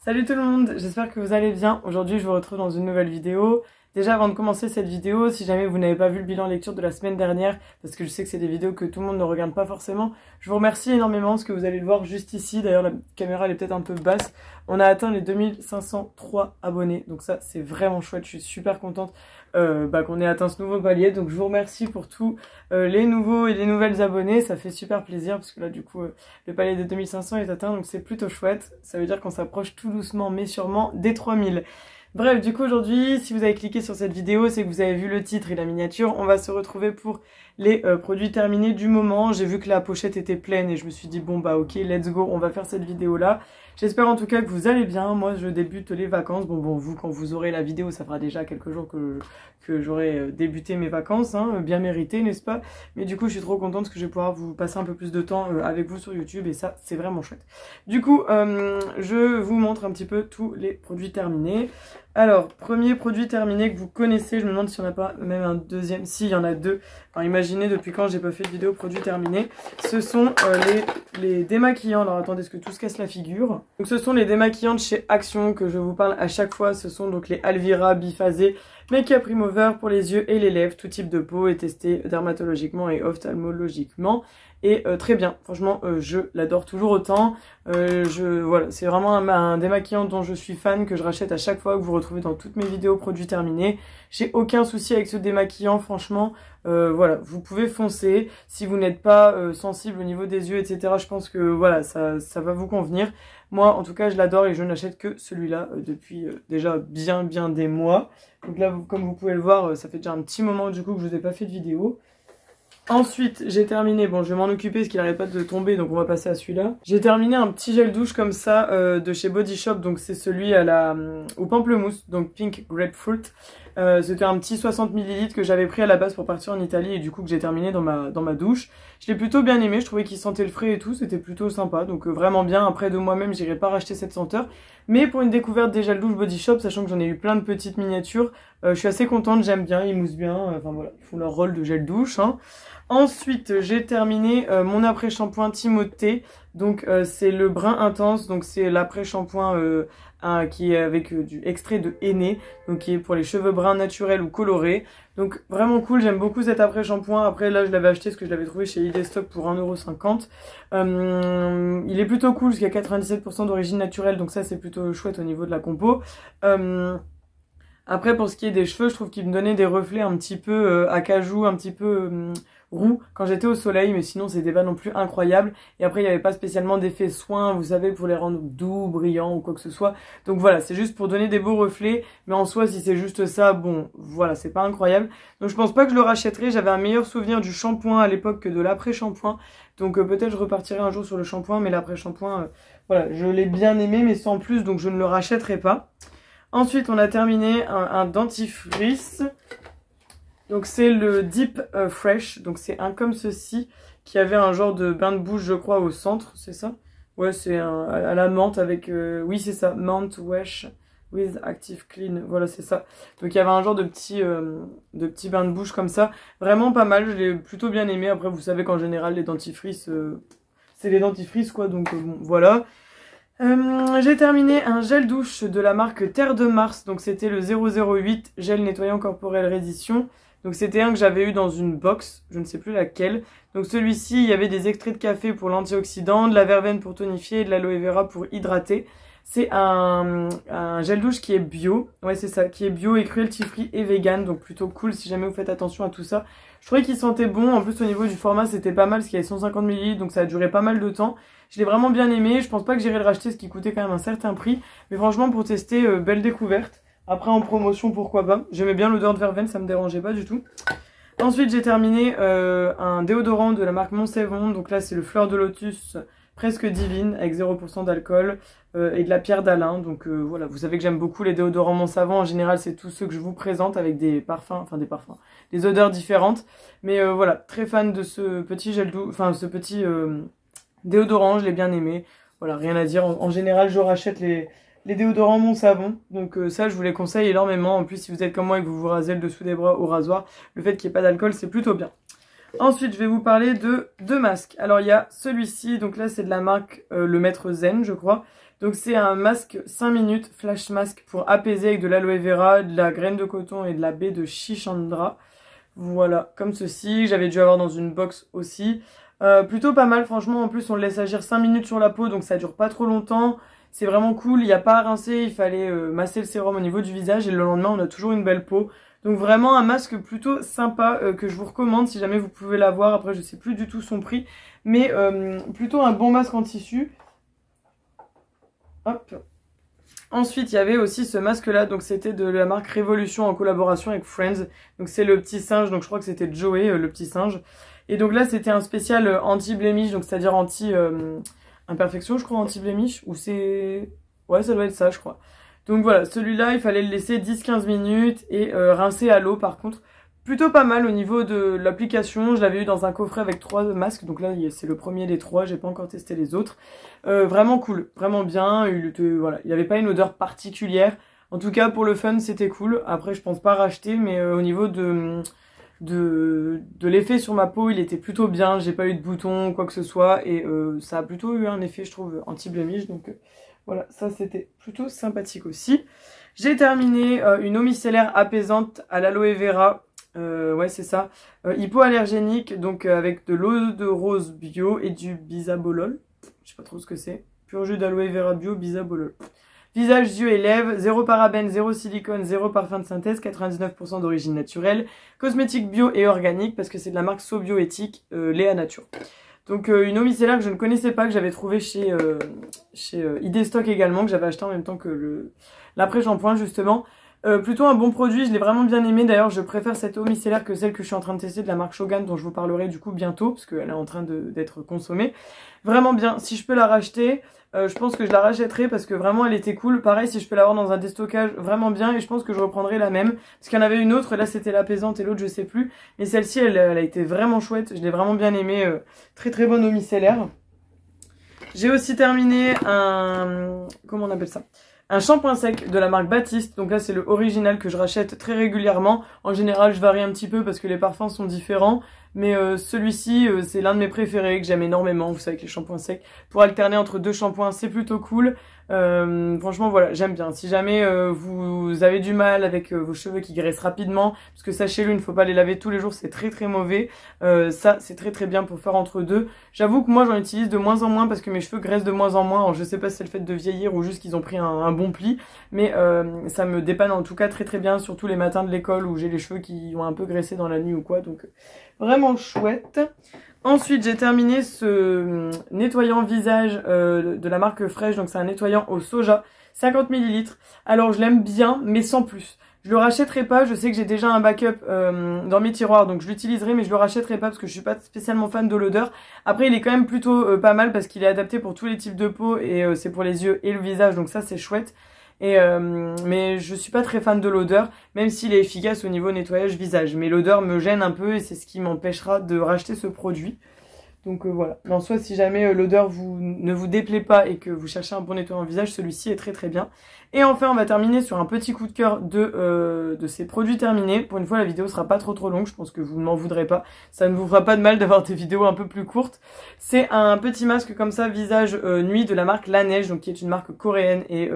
Salut tout le monde, j'espère que vous allez bien. Aujourd'hui je vous retrouve dans une nouvelle vidéo. Déjà avant de commencer cette vidéo, si jamais vous n'avez pas vu le bilan lecture de la semaine dernière, parce que je sais que c'est des vidéos que tout le monde ne regarde pas forcément, je vous remercie énormément parce que vous allez le voir juste ici. D'ailleurs la caméra elle est peut-être un peu basse. On a atteint les 2503 abonnés, donc ça c'est vraiment chouette, je suis super contente qu'on ait atteint ce nouveau palier. Donc je vous remercie pour tous les nouveaux et les nouvelles abonnés, ça fait super plaisir parce que là du coup le palier de 2500 est atteint, donc c'est plutôt chouette. Ça veut dire qu'on s'approche tout doucement mais sûrement des 3000. Bref, du coup aujourd'hui, si vous avez cliqué sur cette vidéo, c'est que vous avez vu le titre et la miniature. On va se retrouver pour les produits terminés du moment. J'ai vu que la pochette était pleine et je me suis dit bon bah ok, let's go, on va faire cette vidéo là. J'espère en tout cas que vous allez bien. Moi je débute les vacances. Bon vous quand vous aurez la vidéo, ça fera déjà quelques jours que j'aurai débuté mes vacances, hein, bien méritées, n'est-ce pas? Mais du coup je suis trop contente parce que je vais pouvoir vous passer un peu plus de temps avec vous sur YouTube et ça c'est vraiment chouette. Du coup je vous montre un petit peu tous les produits terminés. Alors, premier produit terminé que vous connaissez, je me demande s'il n'y en a pas même un deuxième. Si, il y en a deux. Alors, imaginez depuis quand j'ai pas fait de vidéo produit terminé. Ce sont les démaquillants. Alors, attendez, est-ce que tout se casse la figure? Donc, ce sont les démaquillants de chez Action que je vous parle à chaque fois. Ce sont donc les Alvira biphasés Make-up Remover pour les yeux et les lèvres. Tout type de peau est testé dermatologiquement et ophtalmologiquement. Et très bien, franchement je l'adore toujours autant. Voilà, c'est vraiment un démaquillant dont je suis fan, que je rachète à chaque fois, que vous retrouvez dans toutes mes vidéos produits terminés. J'ai aucun souci avec ce démaquillant, franchement. Voilà, vous pouvez foncer. Si vous n'êtes pas sensible au niveau des yeux, etc., je pense que voilà, ça va vous convenir. Moi, en tout cas, je l'adore et je n'achète que celui-là depuis déjà bien des mois. Donc là, comme vous pouvez le voir, ça fait déjà un petit moment du coup que je vous ai pas fait de vidéo. Ensuite, j'ai terminé, bon je vais m'en occuper parce qu'il n'arrête pas de tomber, donc on va passer à celui-là. J'ai terminé un petit gel douche comme ça de chez Body Shop, donc c'est celui au pamplemousse, donc Pink Grapefruit. C'était un petit 60 ml que j'avais pris à la base pour partir en Italie et du coup que j'ai terminé dans ma douche. Je l'ai plutôt bien aimé, je trouvais qu'il sentait le frais et tout, c'était plutôt sympa, donc vraiment bien. Après de moi-même, j'irai pas racheter cette senteur. Mais pour une découverte des gels douche Body Shop, sachant que j'en ai eu plein de petites miniatures, je suis assez contente, j'aime bien, ils moussent bien, enfin voilà, ils font leur rôle de gel douche, hein. Ensuite, j'ai terminé mon après-shampoing Timothée. Donc, c'est le brun intense. Donc, c'est l'après-shampoing qui est avec du extrait de henné. Donc, qui est pour les cheveux bruns naturels ou colorés. Donc, vraiment cool. J'aime beaucoup cet après-shampoing. Après, là, je l'avais acheté parce que je l'avais trouvé chez ID Stock pour 1,50 €. Il est plutôt cool parce qu'il y a 97% d'origine naturelle. Donc, ça, c'est plutôt chouette au niveau de la compo. Après, pour ce qui est des cheveux, je trouve qu'il me donnait des reflets un petit peu acajou, un petit peu roux quand j'étais au soleil, mais sinon c'était pas non plus incroyable. Et après, il n'y avait pas spécialement d'effet soin, vous savez, pour les rendre doux, brillants ou quoi que ce soit. Donc voilà, c'est juste pour donner des beaux reflets. Mais en soi, si c'est juste ça, bon, voilà, c'est pas incroyable. Donc je pense pas que je le rachèterai. J'avais un meilleur souvenir du shampoing à l'époque que de l'après-shampoing. Donc peut-être je repartirai un jour sur le shampoing, mais l'après-shampoing, voilà, je l'ai bien aimé, mais sans plus, donc je ne le rachèterai pas. Ensuite, on a terminé un dentifrice. Donc c'est le Deep Fresh. Donc c'est un comme ceci qui avait un genre de bain de bouche, je crois, au centre, c'est ça? Ouais, c'est à la menthe avec... oui, c'est ça, menthe wash with active clean. Voilà, c'est ça. Donc il y avait un genre de petit bain de bouche comme ça. Vraiment pas mal, je l'ai plutôt bien aimé. Après, vous savez qu'en général, les dentifrices, c'est les dentifrices, quoi. Donc bon, voilà. J'ai terminé un gel douche de la marque Terre de Mars, donc c'était le 008 gel nettoyant corporel Rédition. Donc c'était un que j'avais eu dans une box, je ne sais plus laquelle. Donc celui-ci, il y avait des extraits de café pour l'antioxydant, de la verveine pour tonifier et de l'aloe vera pour hydrater. C'est un gel douche qui est bio, ouais c'est ça, qui est bio et cruelty free et vegan, donc plutôt cool si jamais vous faites attention à tout ça. Je trouvais qu'il sentait bon, en plus au niveau du format c'était pas mal parce qu'il y avait 150 ml, donc ça a duré pas mal de temps. Je l'ai vraiment bien aimé, je pense pas que j'irai le racheter, ce qui coûtait quand même un certain prix. Mais franchement pour tester, belle découverte. Après en promotion pourquoi pas, j'aimais bien l'odeur de verveine, ça me dérangeait pas du tout. Ensuite j'ai terminé un déodorant de la marque Monsevon, donc là c'est le Fleur de Lotus presque divine avec 0% d'alcool et de la pierre d'Alain. Donc voilà, vous savez que j'aime beaucoup les déodorants Monsavon, en général c'est tous ceux que je vous présente avec des parfums, des odeurs différentes. Mais voilà, très fan de ce petit gel doux, enfin ce petit déodorant, je l'ai bien aimé. Voilà, rien à dire, en général je rachète les déodorants Monsavon, donc ça je vous les conseille énormément. En plus si vous êtes comme moi et que vous vous rasez le dessous des bras au rasoir, le fait qu'il n'y ait pas d'alcool c'est plutôt bien. Ensuite, je vais vous parler de deux masques. Alors, il y a celui-ci. Donc là, c'est de la marque Le Maître Zen, je crois. Donc, c'est un masque 5 minutes, flash mask pour apaiser avec de l'aloe vera, de la graine de coton et de la baie de Shichandra. Voilà, comme ceci. J'avais dû avoir dans une box aussi. Plutôt pas mal, franchement. En plus, on le laisse agir 5 minutes sur la peau, donc ça dure pas trop longtemps. C'est vraiment cool. Il n'y a pas à rincer. Il fallait masser le sérum au niveau du visage et le lendemain, on a toujours une belle peau. Donc vraiment un masque plutôt sympa que je vous recommande si jamais vous pouvez l'avoir. Après je sais plus du tout son prix. Mais plutôt un bon masque en tissu. Hop. Ensuite il y avait aussi ce masque là. Donc c'était de la marque Révolution en collaboration avec Friends. Donc c'est le petit singe. Donc je crois que c'était Joey le petit singe. Et donc là c'était un spécial anti-blémiche. Donc c'est-à-dire anti-imperfection je crois, anti-blémiche. Ou c'est... Ouais ça doit être ça je crois. Donc voilà, celui-là, il fallait le laisser 10-15 minutes et rincer à l'eau par contre. Plutôt pas mal au niveau de l'application. Je l'avais eu dans un coffret avec 3 masques. Donc là, c'est le premier des 3. J'ai pas encore testé les autres. Vraiment cool, vraiment bien. Voilà, il n'y avait pas une odeur particulière. En tout cas, pour le fun, c'était cool. Après, je pense pas racheter, mais au niveau de l'effet sur ma peau, il était plutôt bien. J'ai pas eu de boutons, quoi que ce soit. Et ça a plutôt eu un effet, je trouve, anti-blemish. Donc... voilà, ça c'était plutôt sympathique aussi. J'ai terminé une eau micellaire apaisante à l'aloe vera. Ouais, c'est ça. Hypoallergénique, donc avec de l'eau de rose bio et du bisabolol. Je sais pas trop ce que c'est. Pur jus d'aloe vera bio, bisabolol. Visage, yeux et lèvres, 0 parabènes, 0 silicone, 0 parfum de synthèse, 99% d'origine naturelle. Cosmétique bio et organique parce que c'est de la marque So Bioéthique, Léa Nature. Donc une eau micellaire que je ne connaissais pas, que j'avais trouvé chez ID Stock également, que j'avais acheté en même temps que l'après-shampoing justement. Plutôt un bon produit, je l'ai vraiment bien aimé. D'ailleurs, je préfère cette eau micellaire que celle que je suis en train de tester de la marque Shogun, dont je vous parlerai du coup bientôt, parce qu'elle est en train d'être consommée. Vraiment bien. Si je peux la racheter, je pense que je la rachèterai parce que vraiment elle était cool. Pareil, si je peux l'avoir dans un déstockage, vraiment bien. Et je pense que je reprendrai la même. Parce qu'il y en avait une autre, là c'était l'apaisante et l'autre je sais plus. Mais celle-ci, elle a été vraiment chouette. Je l'ai vraiment bien aimée. Très très bonne eau micellaire. J'ai aussi terminé comment on appelle ça ? Un shampoing sec de la marque Baptiste. Donc là c'est le original que je rachète très régulièrement. En général je varie un petit peu parce que les parfums sont différents. Mais celui-ci c'est l'un de mes préférés que j'aime énormément. Vous savez que les shampoings secs, pour alterner entre deux shampoings c'est plutôt cool. Franchement voilà, j'aime bien. Si jamais vous avez du mal avec vos cheveux qui graissent rapidement, parce que sachez-le, il ne faut pas les laver tous les jours, c'est très très mauvais. Ça c'est très très bien pour faire entre deux. J'avoue que moi j'en utilise de moins en moins parce que mes cheveux graissent de moins en moins. Alors, je sais pas si c'est le fait de vieillir ou juste qu'ils ont pris un bon pli, mais ça me dépanne en tout cas très très bien, surtout les matins de l'école où j'ai les cheveux qui ont un peu graissé dans la nuit ou quoi. Donc vraiment chouette. Ensuite, j'ai terminé ce nettoyant visage de la marque Fresh. Donc, c'est un nettoyant au soja, 50 ml. Alors, je l'aime bien, mais sans plus. Je le rachèterai pas. Je sais que j'ai déjà un backup dans mes tiroirs, donc je l'utiliserai, mais je le rachèterai pas parce que je suis pas spécialement fan de l'odeur. Après, il est quand même plutôt pas mal parce qu'il est adapté pour tous les types de peau et c'est pour les yeux et le visage. Donc ça, c'est chouette. Mais je suis pas très fan de l'odeur, même s'il est efficace au niveau nettoyage visage. Mais l'odeur me gêne un peu et c'est ce qui m'empêchera de racheter ce produit. Donc voilà. Mais en soit, si jamais l'odeur ne vous déplaît pas et que vous cherchez un bon nettoyant visage, celui-ci est très très bien. Et enfin, on va terminer sur un petit coup de cœur de ces produits terminés. Pour une fois, la vidéo sera pas trop longue. Je pense que vous ne m'en voudrez pas. Ça ne vous fera pas de mal d'avoir des vidéos un peu plus courtes. C'est un petit masque comme ça, visage nuit de la marque La Neige, donc qui est une marque coréenne. Et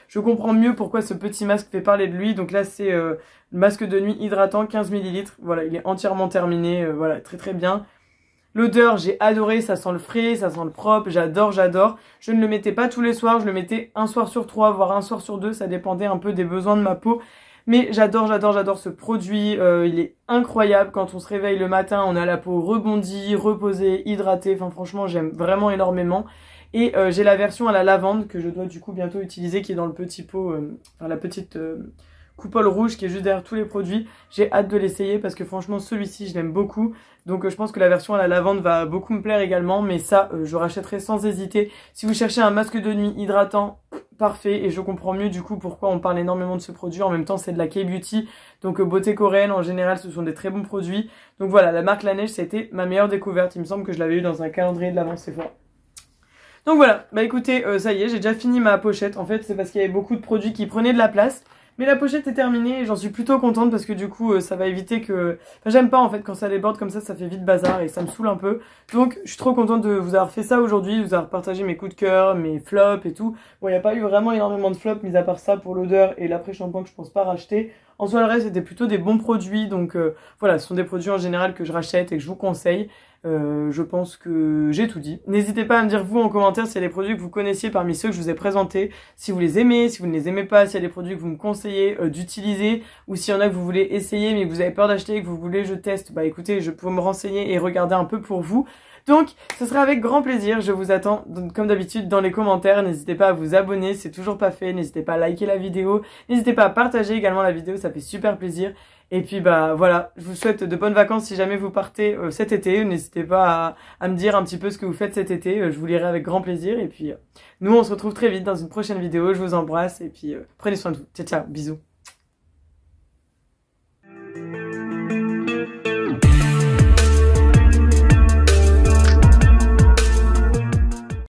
je comprends mieux pourquoi ce petit masque fait parler de lui. Donc là, c'est le masque de nuit hydratant, 15 ml. Voilà, il est entièrement terminé. Voilà, très très bien. L'odeur, j'ai adoré, ça sent le frais, ça sent le propre, j'adore, j'adore. Je ne le mettais pas tous les soirs, je le mettais un soir sur 3, voire un soir sur 2, ça dépendait un peu des besoins de ma peau. Mais j'adore, j'adore, j'adore ce produit, il est incroyable. Quand on se réveille le matin, on a la peau rebondie, reposée, hydratée, enfin franchement j'aime vraiment énormément. Et j'ai la version à la lavande que je dois du coup bientôt utiliser, qui est dans le petit pot, enfin la petite... coupole rouge qui est juste derrière tous les produits. J'ai hâte de l'essayer parce que franchement celui-ci je l'aime beaucoup. Donc je pense que la version à la lavande va beaucoup me plaire également. Mais ça je rachèterai sans hésiter. Si vous cherchez un masque de nuit hydratant, parfait. Et je comprends mieux du coup pourquoi on parle énormément de ce produit. En même temps c'est de la K-Beauty. Donc beauté coréenne en général ce sont des très bons produits. Donc voilà, la marque La Neige c'était ma meilleure découverte. Il me semble que je l'avais eu dans un calendrier de l'avant Sephora. Donc voilà, bah écoutez, ça y est, j'ai déjà fini ma pochette. En fait c'est parce qu'il y avait beaucoup de produits qui prenaient de la place. Mais la pochette est terminée et j'en suis plutôt contente parce que du coup ça va éviter que... Enfin j'aime pas en fait quand ça déborde comme ça fait vite bazar et ça me saoule un peu. Donc je suis trop contente de vous avoir fait ça aujourd'hui, de vous avoir partagé mes coups de cœur, mes flops et tout. Bon il n'y a pas eu vraiment énormément de flops mis à part ça pour l'odeur et l'après-shampoing que je pense pas racheter. En soi le reste c'était plutôt des bons produits donc voilà ce sont des produits en général que je rachète et que je vous conseille. Je pense que j'ai tout dit. N'hésitez pas à me dire vous en commentaire s'il y a des produits que vous connaissiez parmi ceux que je vous ai présentés, si vous les aimez, si vous ne les aimez pas, s'il y a des produits que vous me conseillez d'utiliser, ou s'il y en a que vous voulez essayer mais que vous avez peur d'acheter et que vous voulez je teste, bah écoutez, je peux me renseigner et regarder un peu pour vous. Donc, ce sera avec grand plaisir, je vous attends comme d'habitude dans les commentaires, n'hésitez pas à vous abonner, c'est toujours pas fait, n'hésitez pas à liker la vidéo, n'hésitez pas à partager également la vidéo, ça fait super plaisir. Et puis bah voilà, je vous souhaite de bonnes vacances si jamais vous partez cet été, n'hésitez pas à me dire un petit peu ce que vous faites cet été, je vous lirai avec grand plaisir. Et puis nous on se retrouve très vite dans une prochaine vidéo, je vous embrasse et puis prenez soin de vous, ciao ciao, bisous.